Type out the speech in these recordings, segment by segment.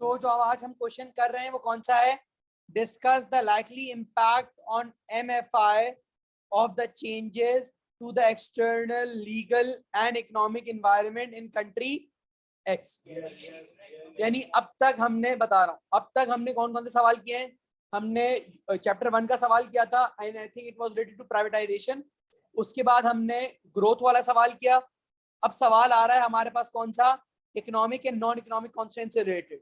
तो जो आज हम क्वेश्चन कर रहे हैं वो कौन सा है? Discuss the likely impact on MFI of the changes to the external legal and economic environment in country X। यानी अब तक हमने बता रहा हूं, अब तक हमने कौन कौन से सवाल किए हैं? हमने चैप्टर 1 का सवाल किया था and I think it was related to privatisation. उसके बाद हमने ग्रोथ वाला सवाल किया। अब सवाल आ रहा है हमारे पास कौन सा? Economic and non economic constant से related.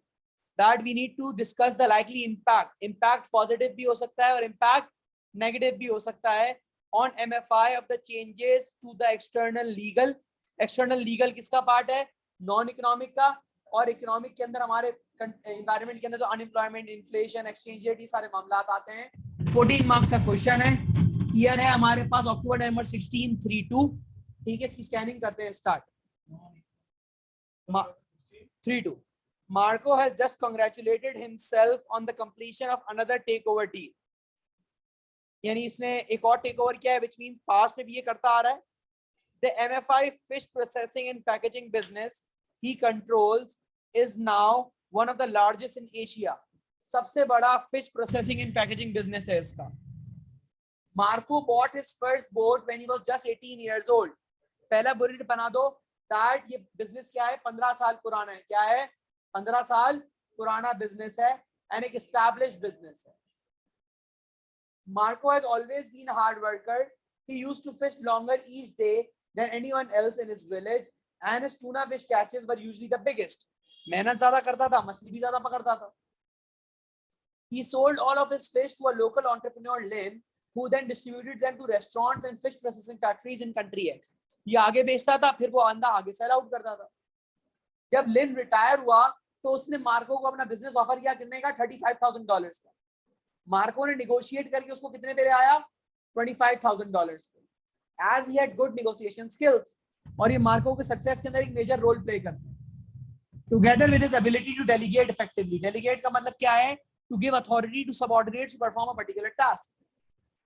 That we need to discuss the likely impact. Impact positive भी हो सकता है और इम्पैक्ट नेगेटिव भी हो सकता है on MFI of the changes to the external legal. External legal किसका पार्ट है? नॉन इकोनॉमिक का। और इकोनॉमिक के अंदर हमारे एनवायरनमेंट के अंदर तो अनएम्प्लॉयमेंट, इन्फ्लेशन, एक्सचेंज रेट, ये सारे मामला आते हैं। 14 मार्क्स का क्वेश्चन है। ईयर है हमारे पास अक्टूबर नवंबर 1632। ठीक है, इसकी स्कैनिंग करते हैं। Start 32। Marco has just congratulated himself on the completion of another takeover deal। यानी इसने एक और टेक ओवर किया है, which means past में भी ये करता आ रहा है। The MFI fish processing and packaging business he controls is now one of the largest in Asia। सबसे बड़ा fish processing and packaging business है इसका। Marco bought his first boat when he was just 18 years old। पहला bullet बना दो that ये business क्या है? 15 साल पुराना है। क्या है? 15 साल पुराना बिजनेस है एंड एक एस्टैब्लिश्ड बिजनेस है। Marco has always been a hard worker। He used to fish longer each day than anyone else in his village and his tuna fish catches were usually the biggest। मेहनत ज्यादा करता था, मछली भी ज्यादा पकड़ता था। He sold all of his fish to a local entrepreneur Lin, who then distributed them to restaurants and fish processing factories in country X। ये आगे बेचता था, फिर वो अंडा आगे सेल आउट करता था। जब लिन रिटायर हुआ तो उसने मार्को को अपना बिजनेस ऑफर किया। कितने का? $35,000 का। मार्को ने निगोशिएट करके उसको कितने पे ले आया? $25,000 पे। As he had good negotiation skills. और ये मार्को के सक्सेस के अंदर एक मेजर रोल प्ले करते हैं। Together with his ability to delegate effectively. Delegate का मतलब क्या है? To give authority to subordinates to perform a particular task.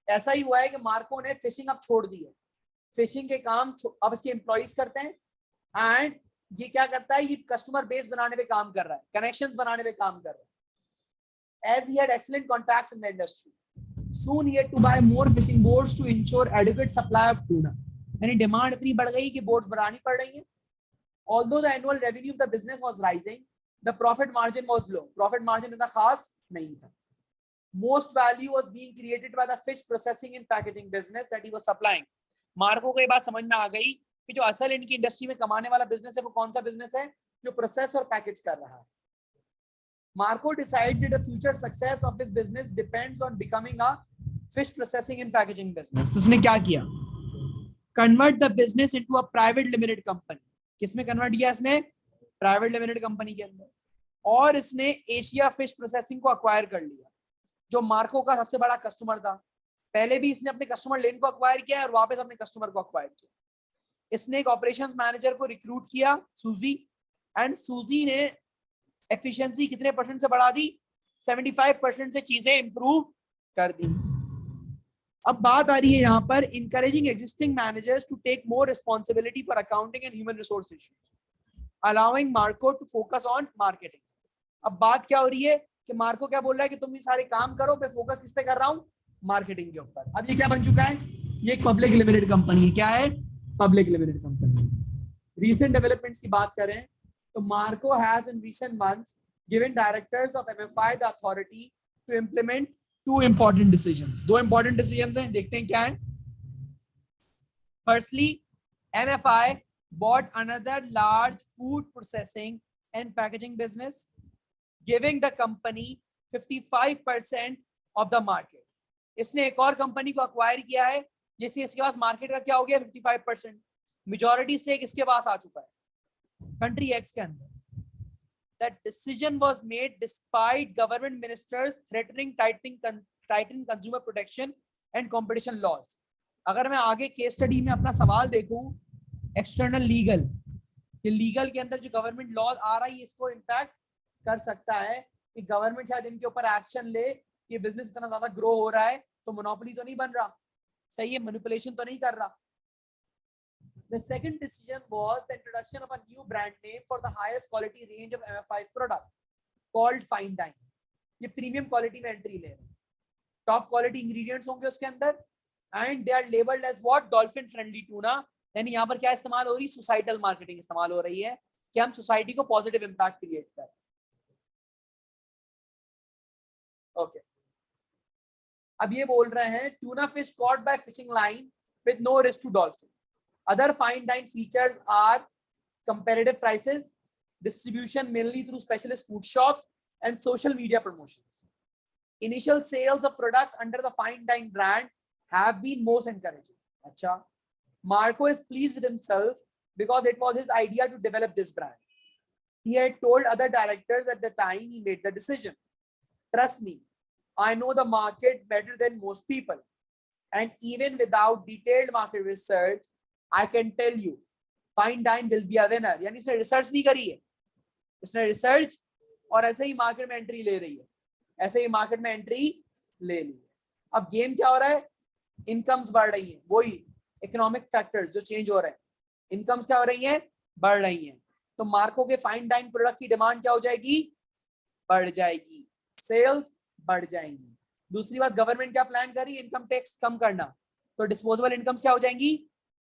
ऐसा ही हुआ है कि मार्को ने फिशिंग अब छोड़ दी है। फिशिंग के काम अब इसके एम्प्लॉइज करते हैं एंड ये क्या करता है? ये कस्टमर बेस बनाने पे काम कर रहा है, कनेक्शंस बनाने पे काम कर रहा है। As he had excellent contacts in the industry, soon he had to buy more fishing boats to ensure adequate supply of tuna। यानी डिमांड इतनी बढ़ गई कि बोट्स बढ़ानी पड़ रही हैं। Although the annual revenue of the business was rising, the profit margin was low। Profit margin इतना खास नहीं था। Most value was being created by the fish processing and packaging business that he was supplying। Marco को ये बात समझ में आ गई कि जो असल इनकी इंडस्ट्री में कमाने वाला बिजनेस है वो कौन सा बिजनेस है? जो प्रोसेस और पैकेज कर रहा है। Marco decided the future success of his business depends on becoming a fish processing and packaging business। तो उसने क्या किया? Convert the business into a private limited company। किसमें कन्वर्ट किया इसने? प्राइवेट लिमिटेड कंपनी के अंदर। और इसने एशिया फिश प्रोसेसिंग को अक्वायर कर लिया, जो मार्को का सबसे बड़ा कस्टमर था। पहले भी इसने अपने कस्टमर लेन को अक्वायर किया और वापस अपने कस्टमर को अक्वायर किया। इसने एक ऑपरेशंस मैनेजर को रिक्रूट किया, सूजी, एंड सूजी ने एफिशिएंसी कितने परसेंट से बढ़ा दी? 75% से चीजें इंप्रूव कर दी। अब बात आ रही है यहाँ पर encouraging existing managers to take more responsibility for accounting and human resource issues, allowing Marco to focus on marketing। अब बात क्या हो रही है कि मार्को क्या बोल रहा है कि तुम ये सारे काम करो, मैं फोकस किस पे कर रहा हूँ? मार्केटिंग के ऊपर। अब ये क्या बन चुका है? ये एक पब्लिक लिमिटेड कंपनी है। क्या है? Public limited company. Recent developments की बात करें तो Marco has in recent months given directors of MFI the authority to implement two important decisions। दो important decisions हैं, देखते हैं क्या है। Firstly, MFI bought another large food processing and packaging business, giving the company 55% of the market। इसने एक और company को अक्वायर किया है जिससे इसके पास मार्केट का क्या हो गया? 55%। मेजॉरिटी स्टेक इसके पास आ चुका है कंट्री एक्स के अंदर। That decision was made despite government ministers threatening tightening consumer protection and competition laws। अगर मैं आगे केस स्टडी में अपना सवाल देखूं, एक्सटर्नल लीगल, ये लीगल के अंदर जो गवर्नमेंट लॉ आ रहा है इसको इम्पैक्ट कर सकता है कि गवर्नमेंट शायद इनके ऊपर एक्शन ले। ये बिजनेस इतना ज्यादा ग्रो हो रहा है तो मोनोपोली तो नहीं बन रहा, सही है, मैनिपुलेशन तो नहीं कर रहा। The second decision was the introduction of a new brand name for the highest quality range of MFI's product। Called fine dine, ये प्रीमियम क्वालिटी में एंट्री ले रहे हैं, टॉप क्वालिटी इंग्रेडिएंट्स होंगे उसके अंदर, and they are labelled as what, dolphin friendly tuna. यानी यहाँ पर क्या इस्तेमाल हो रही है, सोसाइटल मार्केटिंग इस्तेमाल हो रही है कि हम सोसाइटी को पॉजिटिव इंपैक्ट क्रिएट करें। ओके, अब ये बोल रहे हैं tuna fish caught by fishing line with no risk to dolphin. Other fine dine features are comparative prices, distribution mainly through specialist food shops, and social media promotions. Initial sales of products under the fine dine brand have been most encouraging. Acha. Marco is pleased with himself because it was his idea to develop this brand. He had told other directors at the time he made the decision. Trust me, I know the market better than most people. And even without detailed market research, I can tell you, fine dine will be a winner. यानी इसने research नहीं करी है, इसने research और ऐसे ही market में entry ले रही है, ऐसे ही मार्केट में एंट्री ले ली है। अब गेम क्या हो रहा है, इनकम्स बढ़ रही है, वही इकोनॉमिक फैक्टर्स जो चेंज हो रहे हैं, इनकम्स क्या हो रही है, बढ़ रही है, तो मार्को के फाइन डाइन प्रोडक्ट की डिमांड क्या हो जाएगी, बढ़ जाएगी, सेल्स बढ़ जाएंगी। दूसरी बात, गवर्नमेंट क्या प्लान करी, इनकम टैक्स कम करना, तो डिस्पोजेबल इनकम्स क्या हो जाएंगी,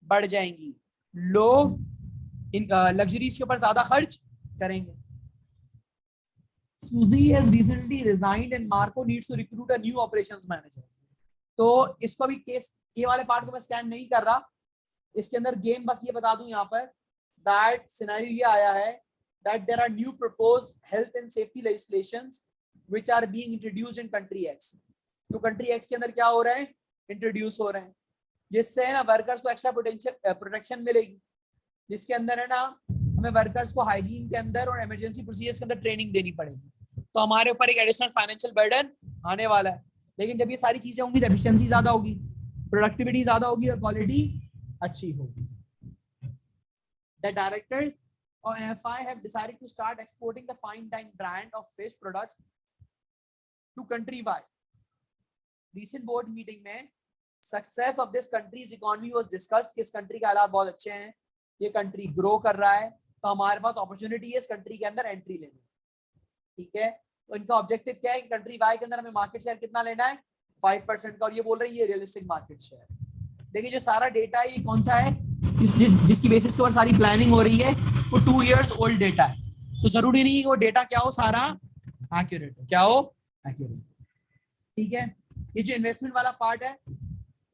बढ़ जाएंगी, लोग लग्जरीज के ऊपर ज्यादा खर्च करेंगे। Suzy has recently resigned and Marco needs to recruit a new operations manager. तो इसको भी केस, ये वाले पार्ट को मैं स्कैन नहीं कर रहा, इसके अंदर गेम बस ये बता दूं यहाँ पर दैट सिनेरियो ये आया है that there are new proposed health and safety legislations which are being introduced in country X. तो country X के अंदर क्या हो रहा है, इंट्रोड्यूस हो रहे हैं, जिससे है ना वर्कर्स को एक्स्ट्रा प्रोटेक्शन मिलेगी, जिसके अंदर है ना हमें वर्कर्स को हाइजीन के अंदर और इमरजेंसी प्रोसीजर्स के अंदर ट्रेनिंग देनी पड़ेगी, तो हमारे ऊपर एक एडिशनल फाइनेंशियल बर्डन आने वाला है। लेकिन जब ये सारी चीजें होंगी तो एफिशिएंसी ज्यादा होगी, प्रोडक्टिविटी ज्यादा होगी और क्वालिटी अच्छी होगी। The directors of MFI have decided to start exporting the fine dine brand of fish products to country wide. Recent board meeting में success of this country's economy was discussed कि इस country के हालात बहुत अच्छे हैं, ये कंट्री ग्रो कर रहा है, तो हमारे पास अपॉर्चुनिटी है इस कंट्री के अंदर एंट्री लेने, ठीक है। तो इनका ऑब्जेक्टिव क्या है, कंट्री वाई के अंदर हमें मार्केट शेयर कितना लेना है, 5% का, और ये बोल रही है रियलिस्टिक मार्केट शेयर। देखिए जो सारा डेटा है ये कौन सा है, जिसकी बेसिस के ऊपर सारी प्लानिंग हो रही है, वो 2 years ओल्ड डेटा है, तो जरूरी नहीं कि वो डेटा क्या हो, सारा एक्यूरेट हो, क्या हो, एक्यूरेट, ठीक है। ये जो इन्वेस्टमेंट वाला पार्ट है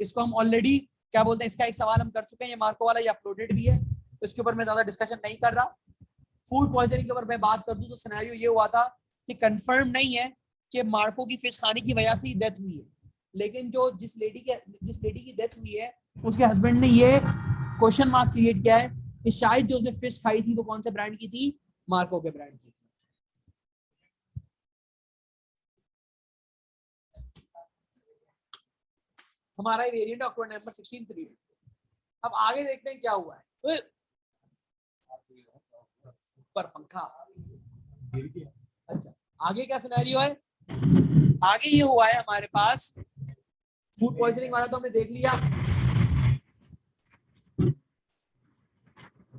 इसको हम ऑलरेडी क्या बोलते हैं, इसका एक सवाल हम कर चुके हैं, ये मार्को वाला, ये अपलोडेड भी है, तो इसके ऊपर मैं ज्यादा डिस्कशन नहीं कर रहा। फूड पॉइजनिंग के ऊपर मैं बात कर दूं तो सिनेरियो ये हुआ था कि कंफर्म नहीं है कि मार्को की फिश खाने की वजह से ही डेथ हुई है, लेकिन जो जिस लेडी की डेथ हुई है उसके हस्बैंड ने ये क्वेश्चन मार्क क्रिएट किया है कि शायद जो उसने फिश खाई थी वो कौन से ब्रांड की थी, मार्को के ब्रांड की थी। हमारा वेरिएंट ऑक्टोबर नवंबर 16 3। अब आगे देखते हैं क्या हुआ है, पर पंखा, अच्छा आगे क्या सिनेरियो है, आगे ये हुआ है हमारे पास फूड पॉइजनिंग वाला तो हमने देख लिया।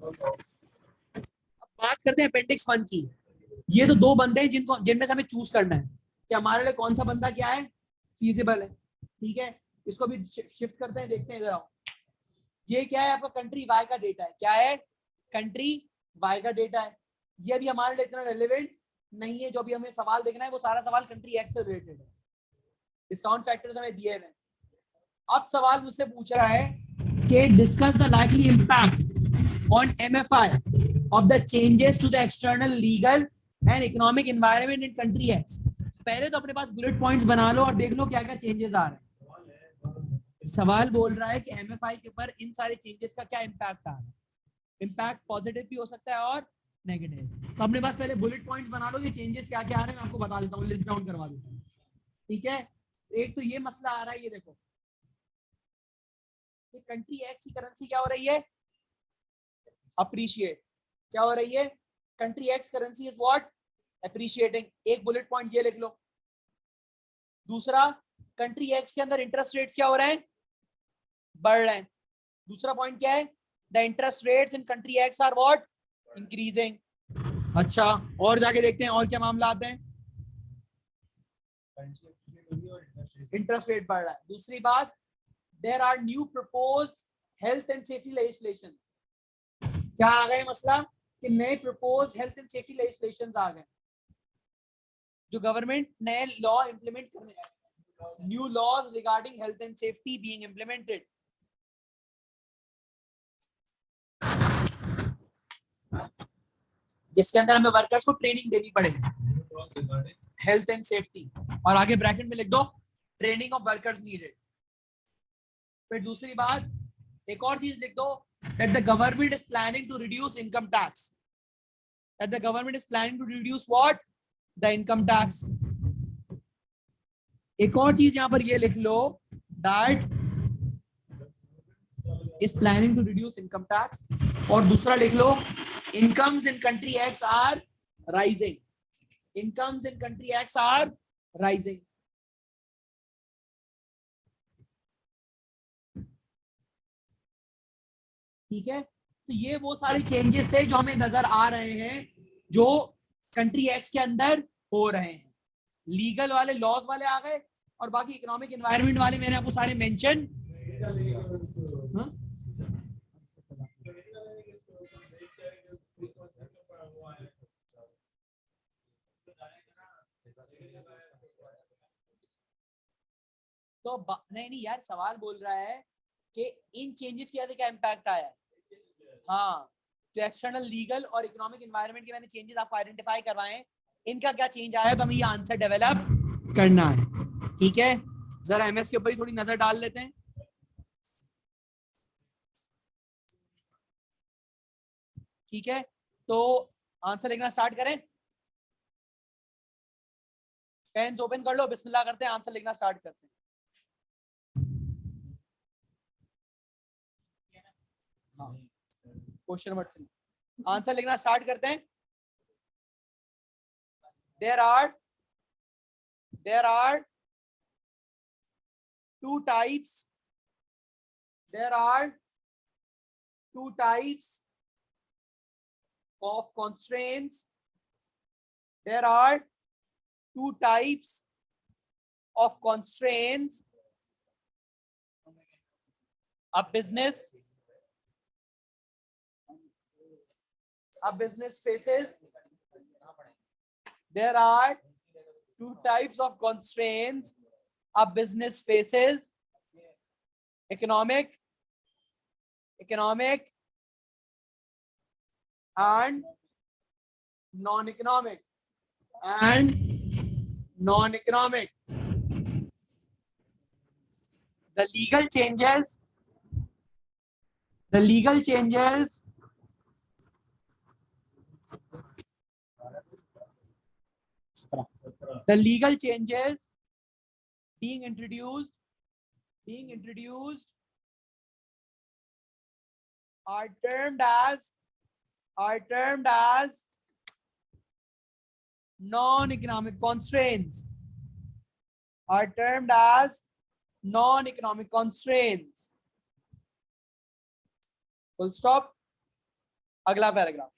अब बात करते हैं अपेंडिक्स 1 की। ये तो 2 बंदे हैं जिनमें से हमें चूज करना है कि हमारे लिए कौन सा बंदा क्या है, फीजिबल है, ठीक है। इसको भी शिफ्ट करते हैं, देखते हैं इधर आओ। ये क्या है, आपका कंट्री वाई का डेटा है, क्या है, कंट्री वाई का डेटा है। ये अभी हमारे लिए इतना रेलेवेंट नहीं है, जो भी हमें सवाल देखना है वो सारा सवाल कंट्री एक्स से रिलेटेड है, डिस्काउंट फैक्टर्स हमें दिए हुए। अब सवाल मुझसे पूछ रहा है कि discuss the likely impact on MFI of the changes to the external legal and economic environment in country X. पहले तो अपने पास बुलेट पॉइंट्स बना लो और देख लो क्या क्या चेंजेस आ रहे हैं। सवाल बोल रहा है कि एमएफआई के ऊपर इन सारे चेंजेस का क्या इम्पैक्ट आ रहा है, इम्पैक्ट पॉजिटिव भी हो सकता है और नेगेटिव। तो अपने पास पहले बुलेट पॉइंट्स बना लो, ये चेंजेस क्या क्या आ रहे हैं मैं आपको बता देता हूँ, लिस्ट डाउन करवा देता हूँ, ठीक है। एक तो ये मसला आ रहा है, ये देखो कि कंट्री एक्स की करेंसी क्या हो रही है, अप्रिशिएट। क्या हो रही है, country x currency is what, appreciating. एक बुलेट पॉइंट ये लिख लो। दूसरा, कंट्री एक्स के अंदर इंटरेस्ट रेट्स क्या हो रहे हैं, बढ़ रहे हैं। दूसरा पॉइंट क्या है, the interest rates in country X are what, increasing. अच्छा, और जाके देखते हैं और क्या मामला आते हैं। इंटरेस्ट रेट बढ़ रहा है। दूसरी बात, there are new proposed health and safety legislation. क्या आ गए मसला कि नए propose health and safety legislation आ गए, जो गवर्नमेंट नए लॉ इंप्लीमेंट करने हैं। New laws regarding health and safety being implemented. जिसके अंदर हमें वर्कर्स को ट्रेनिंग देनी पड़ेगी हेल्थ एंड सेफ्टी, और आगे ब्रैकेट में लिख दो ट्रेनिंग ऑफ वर्कर्स नीडेड। फिर दूसरी बात, एक और चीज लिख दो, that the government is planning to reduce income tax, that the government is planning to reduce what, the income tax। एक और चीज यहां पर ये लिख लो, that is planning to reduce income tax, और दूसरा लिख लो, incomes in country X are rising, incomes in country X are rising। ठीक है, तो ये वो सारे चेंजेस थे जो हमें नजर आ रहे हैं, जो कंट्री एक्ट के अंदर हो रहे हैं। लीगल वाले, लॉज वाले आ गए, और बाकी इकोनॉमिक एनवायरनमेंट वाले मैंने आपको सारे मेंशन। तो नहीं नहीं यार, सवाल बोल रहा है कि इन चेंजेस की वजह से क्या इम्पैक्ट आया है। हाँ, जो एक्सटर्नल लीगल और इकोनॉमिक एनवायरनमेंट के मैंने चेंजेस आपको आइडेंटिफाई करवाए, इनका क्या चेंज आया, तो हमें ये आंसर डेवलप करना है। ठीक है, जरा एमएस के ऊपर ही थोड़ी नजर डाल लेते हैं। ठीक है, तो आंसर लिखना स्टार्ट करें। पेन ओपन कर लो, बिस्मिल्लाह करते हैं, आंसर लिखना स्टार्ट करते हैं। क्वेश्चन नंबर 3, आंसर लिखना स्टार्ट करते हैं। There are two types, there are two types of constraints, there are two types of constraints a business faces, there are two types of constraints a business faces, economic and non-economic, the legal changes being introduced are termed as non-economic constraints, full stop। अगला paragraph,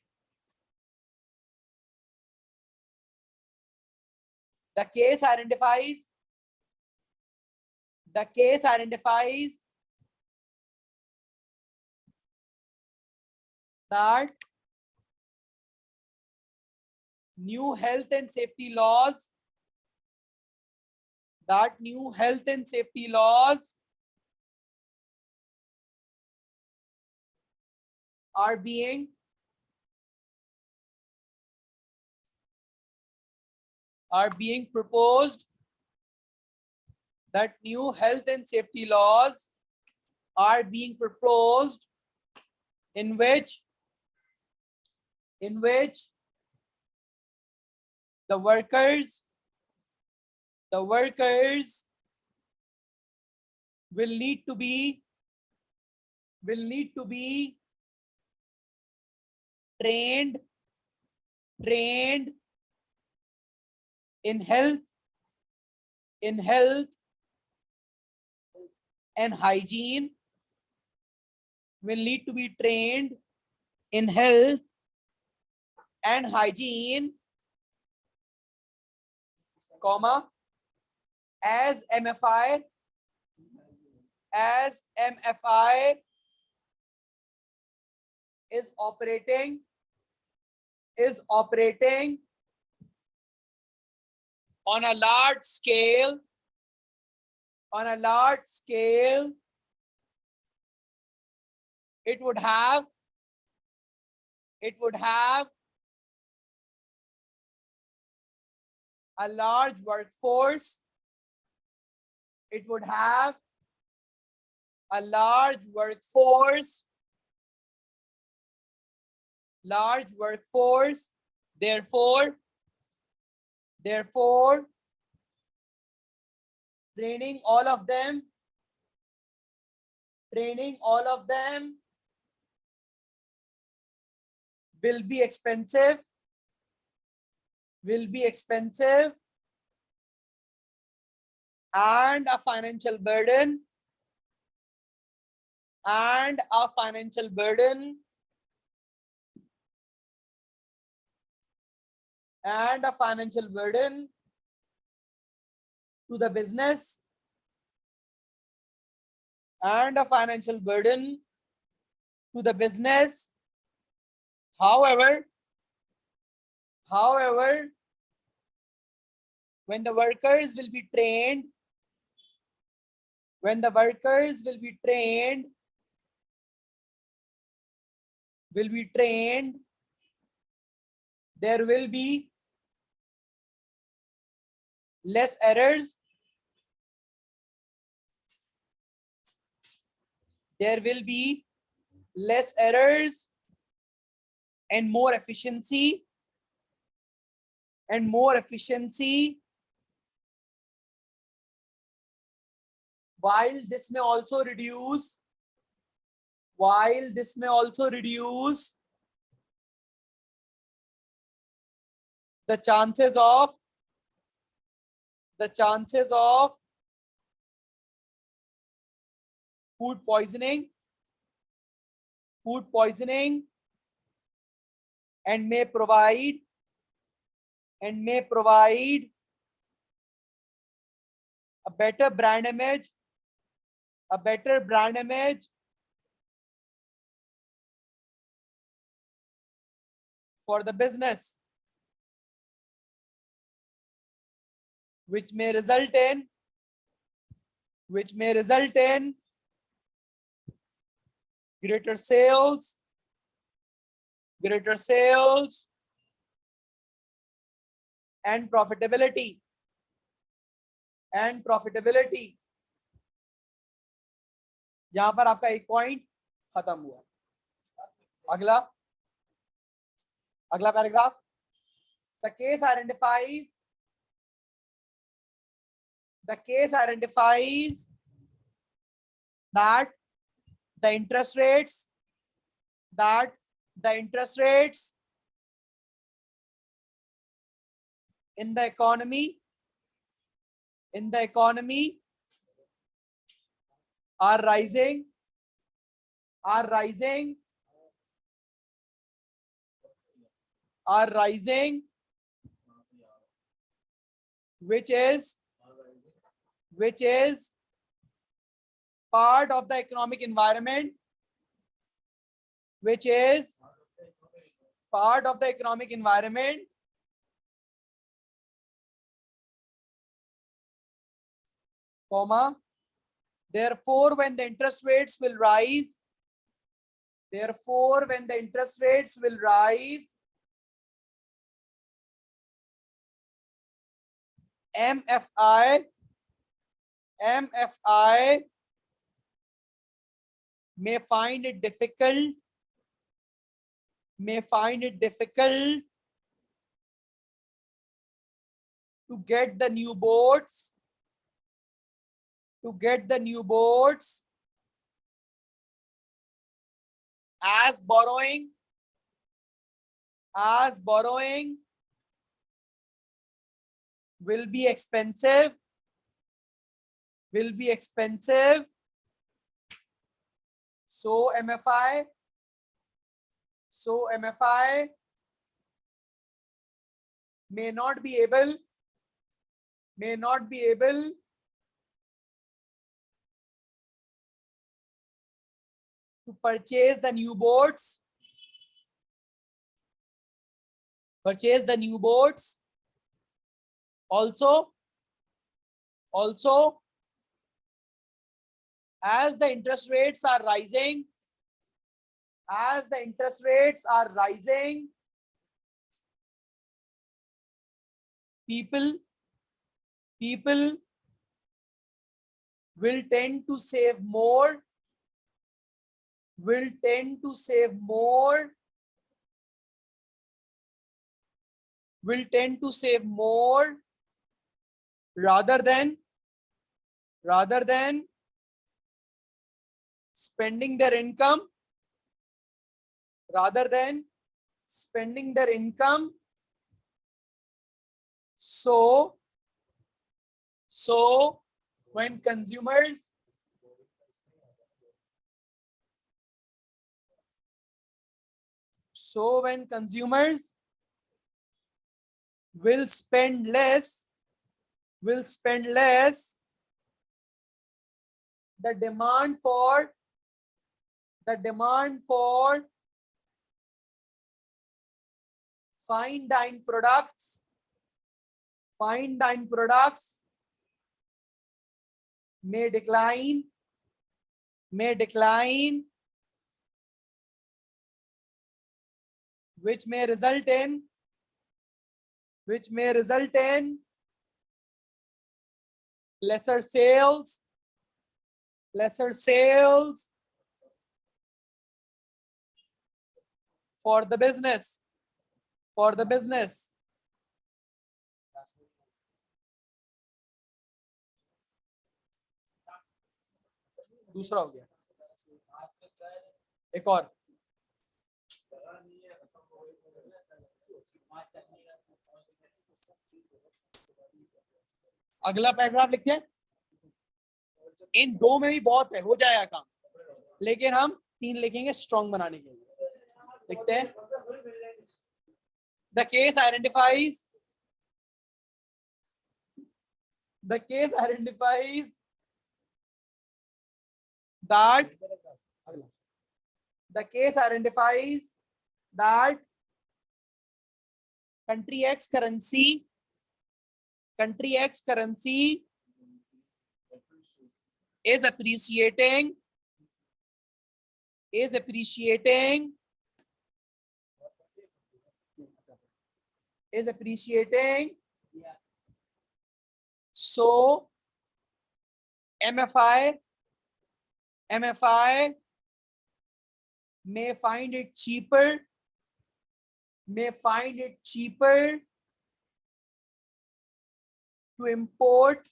the case identifies that new health and safety laws are being proposed, that new health and safety laws are being proposed in which the workers will need to be trained in health and hygiene, will need to be trained in health and hygiene, comma, as MFI is operating on a large scale, it would have a large workforce. It would have a large workforce. Therefore, training all of them will be expensive and a financial burden to the business, However, when the workers will be trained, there will be less errors. And more efficiency. While this may also reduce the chances of food poisoning and may provide a better brand image for the business, which may result in greater sales and profitability. यहां पर आपका एक point खत्म हुआ. अगला paragraph. The case identifies that the interest rates in the economy are rising which is part of the economic environment, comma, therefore when the interest rates will rise, MFI may find it difficult to get the new boats as borrowing will be expensive. So MFI may not be able to purchase the new boats, also as the interest rates are rising, people will tend to save more, rather than spending their income, so when consumers will spend less, the demand for fine dine products may decline, which may result in lesser sales for the business. दूसरा हो गया, एक और अगला paragraph लिखते हैं। इन दो में भी बहुत है, हो जाएगा काम, लेकिन हम 3 लिखेंगे स्ट्रॉन्ग बनाने के लिए। लिखते हैं, the case identifies that country X currency is appreciating so MFI may find it cheaper to import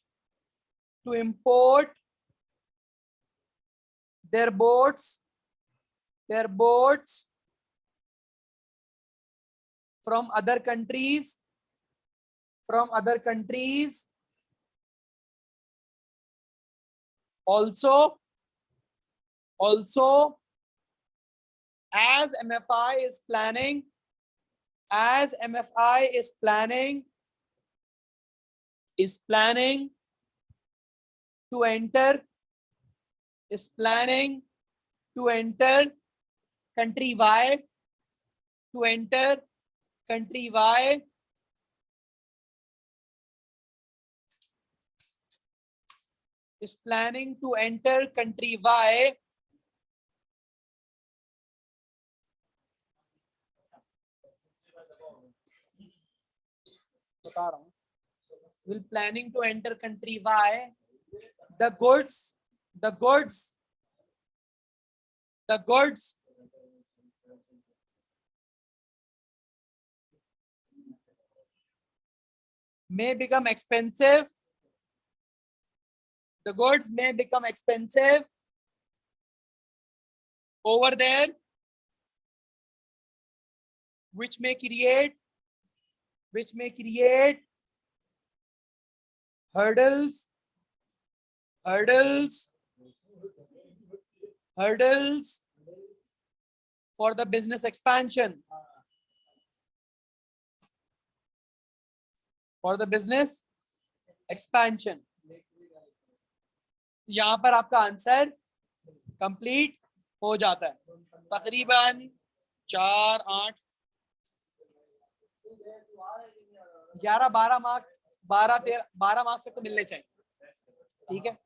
their boats from other countries also as MFI is planning to enter country Y, is planning to enter country Y will planning to enter country Y, the goods may become expensive. The goods may become expensive over there, which may create hurdles for the business expansion. For the business expansion. यहाँ पर आपका answer complete हो जाता है। तकरीबन 4, 8, 11, 12 marks, 12 marks तक तो मिलने चाहिए। ठीक है,